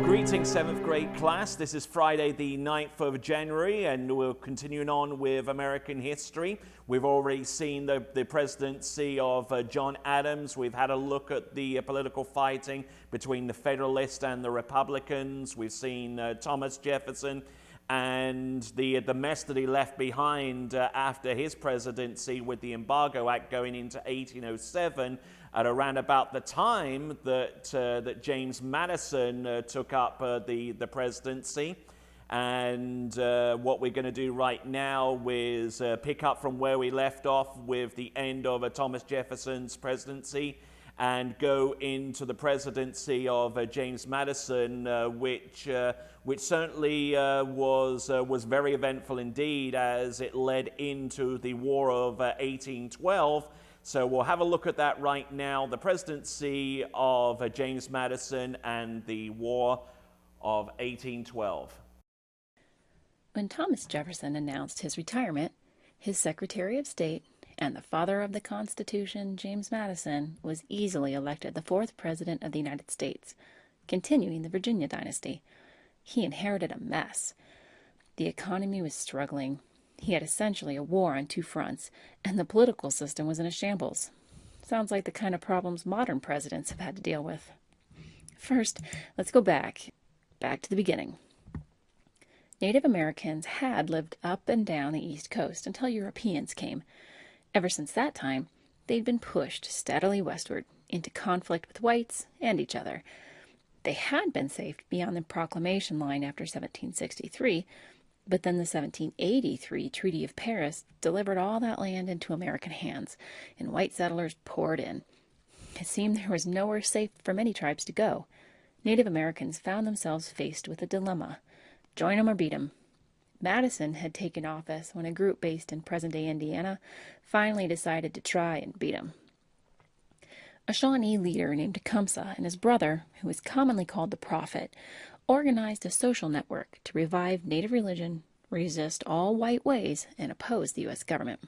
Greetings 7th grade class. This is Friday the 9th of January and we're continuing on with American history. We've already seen the presidency of John Adams. We've had a look at the political fighting between the Federalists and the Republicans. We've seen Thomas Jefferson and the mess that he left behind after his presidency with the Embargo Act going into 1807. At around about the time that James Madison took up the presidency. And what we're going to do right now is pick up from where we left off with the end of Thomas Jefferson's presidency and go into the presidency of James Madison, which certainly was very eventful indeed as it led into the War of 1812. So we'll have a look at that right now, the presidency of James Madison and the War of 1812. When Thomas Jefferson announced his retirement, his Secretary of State and the father of the Constitution, James Madison, was easily elected the fourth President of the United States, continuing the Virginia dynasty. He inherited a mess. The economy was struggling. He had essentially a war on two fronts, and the political system was in a shambles. Sounds like the kind of problems modern presidents have had to deal with. First, let's go back to the beginning. Native Americans had lived up and down the East Coast until Europeans came. Ever since that time, they'd been pushed steadily westward into conflict with whites and each other. They had been safe beyond the Proclamation line after 1763, but then the 1783 Treaty of Paris delivered all that land into American hands, and white settlers poured in. It seemed there was nowhere safe for many tribes to go. Native Americans found themselves faced with a dilemma: join 'em or beat 'em. Madison had taken office when a group based in present-day Indiana finally decided to try and beat 'em. A Shawnee leader named Tecumseh and his brother, who was commonly called the Prophet, organized a social network to revive Native religion, resist all white ways, and oppose the U.S. government.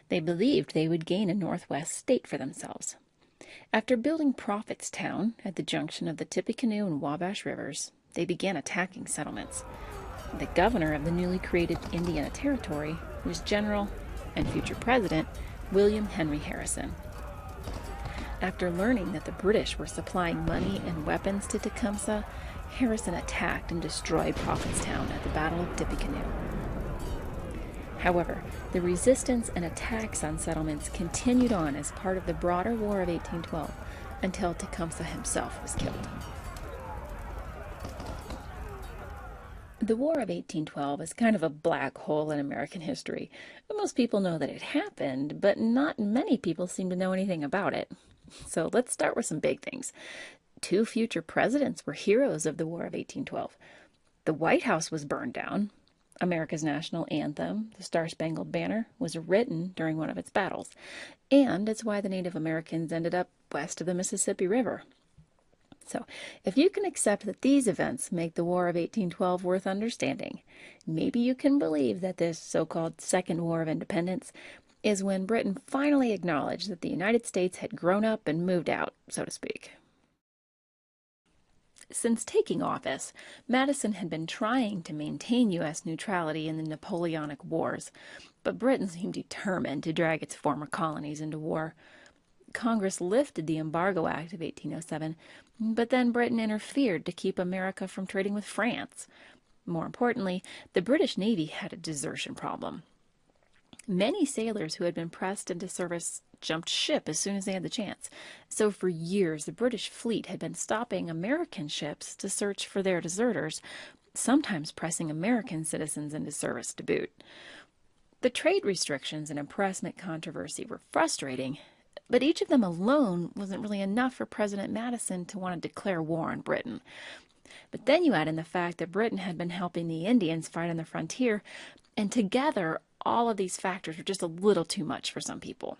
They believed they would gain a Northwest state for themselves. After building Prophetstown at the junction of the Tippecanoe and Wabash rivers, they began attacking settlements. The governor of the newly created Indiana Territory was General and future President William Henry Harrison. After learning that the British were supplying money and weapons to Tecumseh, Harrison attacked and destroyed Prophetstown at the Battle of Tippecanoe. However, the resistance and attacks on settlements continued on as part of the broader War of 1812 until Tecumseh himself was killed. The War of 1812 is kind of a black hole in American history. Most people know that it happened, but not many people seem to know anything about it. So let's start with some big things. Two future presidents were heroes of the War of 1812. The White House was burned down. America's national anthem, the Star-Spangled Banner, was written during one of its battles. And it's why the Native Americans ended up west of the Mississippi River. So, if you can accept that these events make the War of 1812 worth understanding, maybe you can believe that this so-called Second War of Independence is when Britain finally acknowledged that the United States had grown up and moved out, so to speak. Since taking office, Madison had been trying to maintain U.S. neutrality in the Napoleonic Wars, but Britain seemed determined to drag its former colonies into war. Congress lifted the Embargo Act of 1807, but then Britain interfered to keep America from trading with France. More importantly, the British Navy had a desertion problem. Many sailors who had been pressed into service jumped ship as soon as they had the chance. So for years, the British fleet had been stopping American ships to search for their deserters, sometimes pressing American citizens into service to boot. The trade restrictions and impressment controversy were frustrating, but each of them alone wasn't really enough for President Madison to want to declare war on Britain. But then you add in the fact that Britain had been helping the Indians fight on the frontier, and together, all of these factors were just a little too much for some people.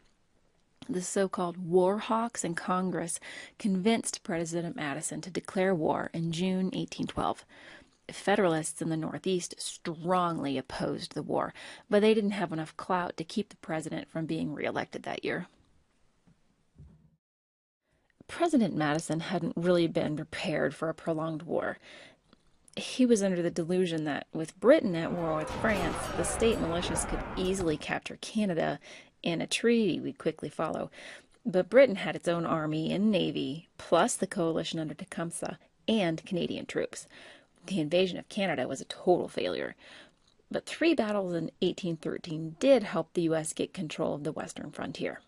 The so-called war hawks in Congress convinced President Madison to declare war in June 1812. Federalists in the Northeast strongly opposed the war, but they didn't have enough clout to keep the president from being reelected that year. President Madison hadn't really been prepared for a prolonged war. He was under the delusion that with Britain at war with France, the state militias could easily capture Canada, and a treaty would quickly follow. But Britain had its own army and navy, plus the coalition under Tecumseh and Canadian troops. The invasion of Canada was a total failure. But 3 battles in 1813 did help the U.S. get control of the western frontier.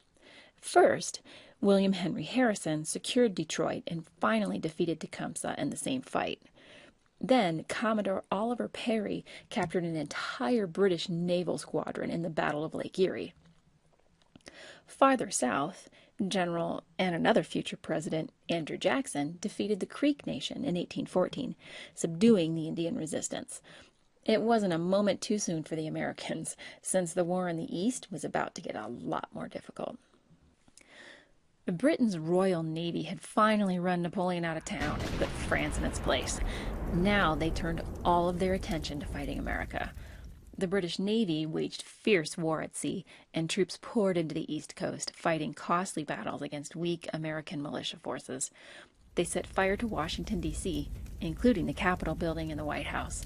First, William Henry Harrison secured Detroit and finally defeated Tecumseh in the same fight. Then, Commodore Oliver Perry captured an entire British naval squadron in the Battle of Lake Erie. Farther south, General and another future president, Andrew Jackson, defeated the Creek Nation in 1814, subduing the Indian resistance. It wasn't a moment too soon for the Americans, since the war in the East was about to get a lot more difficult. Britain's Royal Navy had finally run Napoleon out of town and put France in its place. Now they turned all of their attention to fighting America. The British Navy waged fierce war at sea, and troops poured into the East Coast, fighting costly battles against weak American militia forces. They set fire to Washington, D.C., including the Capitol building and the White House.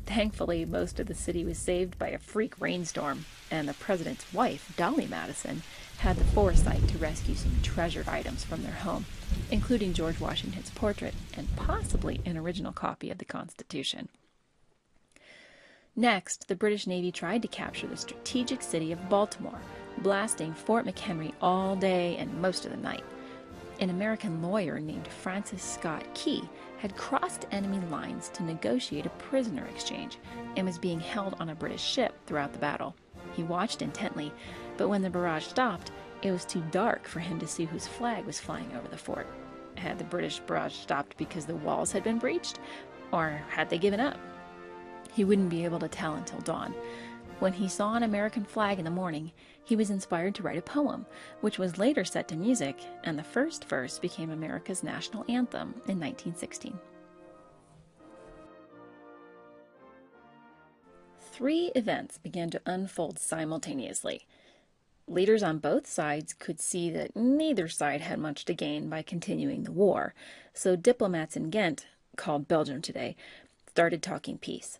Thankfully, most of the city was saved by a freak rainstorm, and the president's wife, Dolly Madison, had the foresight to rescue some treasured items from their home, including George Washington's portrait and possibly an original copy of the Constitution. Next, the British Navy tried to capture the strategic city of Baltimore, blasting Fort McHenry all day and most of the night. An American lawyer named Francis Scott Key had crossed enemy lines to negotiate a prisoner exchange and was being held on a British ship throughout the battle. He watched intently, but when the barrage stopped, it was too dark for him to see whose flag was flying over the fort. Had the British barrage stopped because the walls had been breached, or had they given up? He wouldn't be able to tell until dawn. When he saw an American flag in the morning, he was inspired to write a poem, which was later set to music, and the first verse became America's national anthem in 1916. 3 events began to unfold simultaneously. Leaders on both sides could see that neither side had much to gain by continuing the war, so diplomats in Ghent, called Belgium today, started talking peace.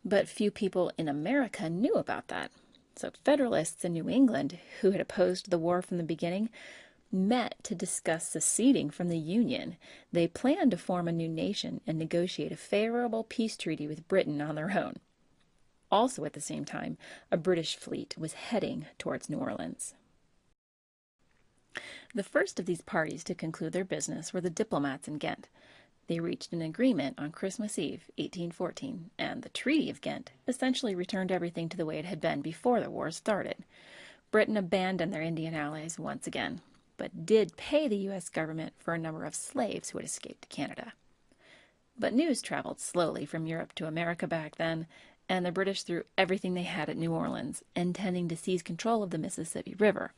But few people in America knew about that. So Federalists in New England, who had opposed the war from the beginning, met to discuss seceding from the Union. They planned to form a new nation and negotiate a favorable peace treaty with Britain on their own. Also at the same time, a British fleet was heading towards New Orleans. The first of these parties to conclude their business were the diplomats in Ghent. They reached an agreement on Christmas Eve, 1814, and the Treaty of Ghent essentially returned everything to the way it had been before the war started. Britain abandoned their Indian allies once again, but did pay the U.S. government for a number of slaves who had escaped to Canada. But news traveled slowly from Europe to America back then, and the British threw everything they had at New Orleans, intending to seize control of the Mississippi River.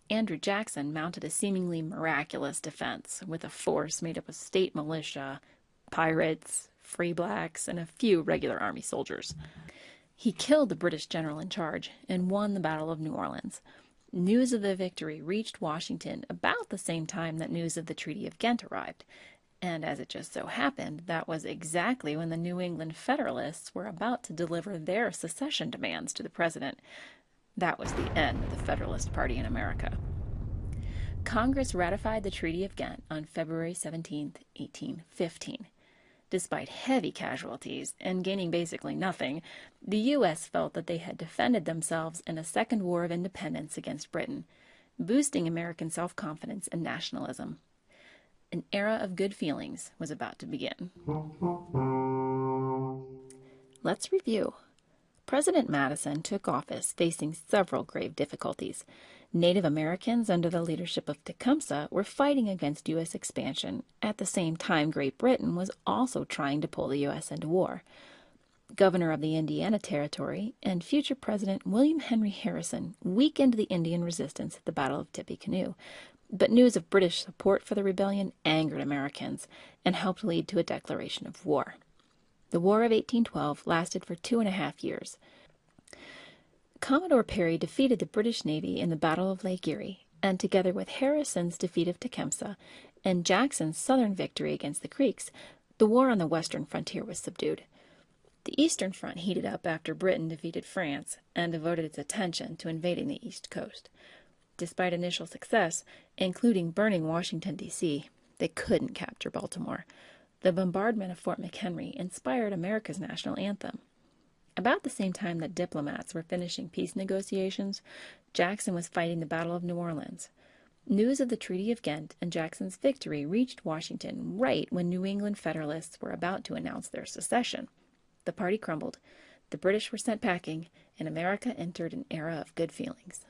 Andrew Jackson mounted a seemingly miraculous defense with a force made up of state militia, pirates, free blacks, and a few regular army soldiers. He killed the British general in charge and won the Battle of New Orleans. News of the victory reached Washington about the same time that news of the Treaty of Ghent arrived. And as it just so happened, that was exactly when the New England Federalists were about to deliver their secession demands to the president. That was the end of the Federalist Party in America. Congress ratified the Treaty of Ghent on February 17, 1815. Despite heavy casualties and gaining basically nothing, the U.S. felt that they had defended themselves in a second war of independence against Britain, boosting American self-confidence and nationalism. An era of good feelings was about to begin. Let's review. President Madison took office facing several grave difficulties. Native Americans under the leadership of Tecumseh were fighting against U.S. expansion. At the same time, Great Britain was also trying to pull the U.S. into war. Governor of the Indiana Territory and future President William Henry Harrison weakened the Indian resistance at the Battle of Tippecanoe, but news of British support for the rebellion angered Americans and helped lead to a declaration of war. The War of 1812 lasted for 2.5 years. Commodore Perry defeated the British Navy in the Battle of Lake Erie, and together with Harrison's defeat of Tecumseh and Jackson's southern victory against the Creeks, the war on the western frontier was subdued. The Eastern Front heated up after Britain defeated France and devoted its attention to invading the East Coast. Despite initial success, including burning Washington, D.C., they couldn't capture Baltimore. The bombardment of Fort McHenry inspired America's national anthem. About the same time that diplomats were finishing peace negotiations, Jackson was fighting the Battle of New Orleans. News of the Treaty of Ghent and Jackson's victory reached Washington right when New England Federalists were about to announce their secession. The party crumbled, the British were sent packing, and America entered an era of good feelings.